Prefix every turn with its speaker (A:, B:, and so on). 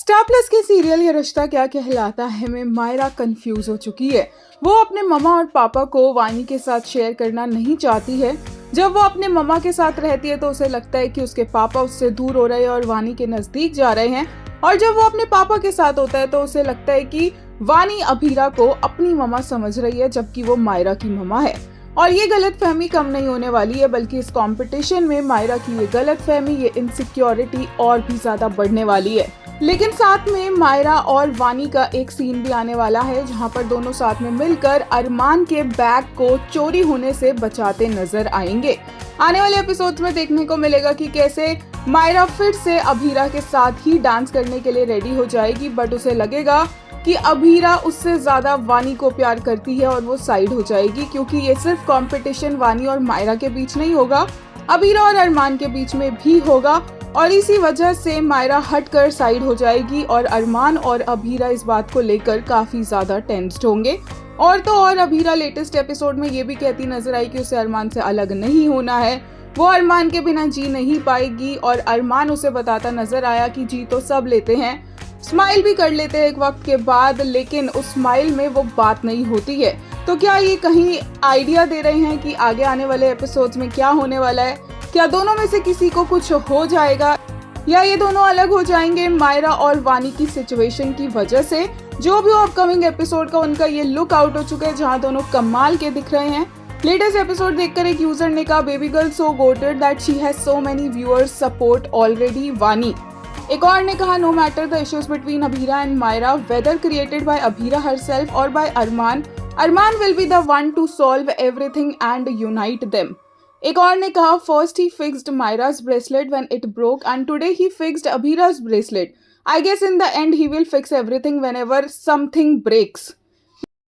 A: Star plus के serial ये रिश्ता क्या कहलाता है में मायरा कंफ्यूज हो चुकी है। वो अपने मम्मा और पापा को वानी के साथ शेयर करना नहीं चाहती है। जब वो अपने मम्मा के साथ रहती है तो उसे लगता है कि उसके पापा उससे दूर हो रहे हैं और वानी के नजदीक जा रहे हैं, और जब वो अपने पापा के साथ होता है तो उसे लगता है कि वानी अभीरा को अपनी मम्मा समझ रही है जबकि वो मायरा की मम्मा है। और ये गलतफहमी कम नहीं होने वाली है, बल्कि इस कंपटीशन में मायरा की ये गलतफहमी, ये इनसिक्योरिटी और भी ज्यादा बढ़ने वाली है। लेकिन साथ में मायरा और वानी का एक सीन भी आने वाला है जहां पर दोनों साथ में मिलकर अरमान के बैग को चोरी होने से बचाते नजर आएंगे। आने वाले एपिसोड्स में देखने को मिलेगा कि कैसे मायरा फिर से अभीरा के साथ ही डांस करने के लिए रेडी हो जाएगी, बट उसे लगेगा कि अभीरा उससे ज्यादा वानी को प्यार करती है और वो साइड हो जाएगी, क्योंकि ये सिर्फ कंपटीशन वानी और मायरा के बीच नहीं होगा, अभीरा और अरमान के बीच में भी होगा। और इसी वजह से मायरा हटकर साइड हो जाएगी और अरमान और अभीरा इस बात को लेकर काफी ज्यादा टेंस्ड होंगे। और तो और अभीरा लेटेस्ट एपिसोड में ये भी कहती नजर आई कि उसे अरमान से अलग नहीं होना है, वो अरमान के बिना जी नहीं पाएगी। और अरमान उसे बताता नजर आया कि जी तो सब लेते हैं, स्माइल भी कर लेते हैं एक वक्त के बाद, लेकिन उस स्माइल में वो बात नहीं होती है। तो क्या ये कहीं आइडिया दे रहे हैं कि आगे आने वाले एपिसोड्स में क्या होने वाला है? क्या दोनों में से किसी को कुछ हो जाएगा या ये दोनों अलग हो जाएंगे मायरा और वानी की सिचुएशन की वजह से? जो भी अपकमिंग एपिसोड का उनका ये लुक आउट हो चुका है जहां दोनों कमाल के दिख रहे हैं। लेटेस्ट एपिसोड देखकर एक यूजर ने कहा, baby girl so gutted that she has so many viewers support already Vani. एक और ने कहा, no matter the issues between Abhira and Myra, whether created by Abhira herself और by Armaan, Armaan will be the one to solve everything and unite them. एक और ने कहा, first ही फिक्स्ड मायरा's bracelet when it broke and today he fixed Abhira's bracelet. I guess in the end he will fix everything whenever something breaks.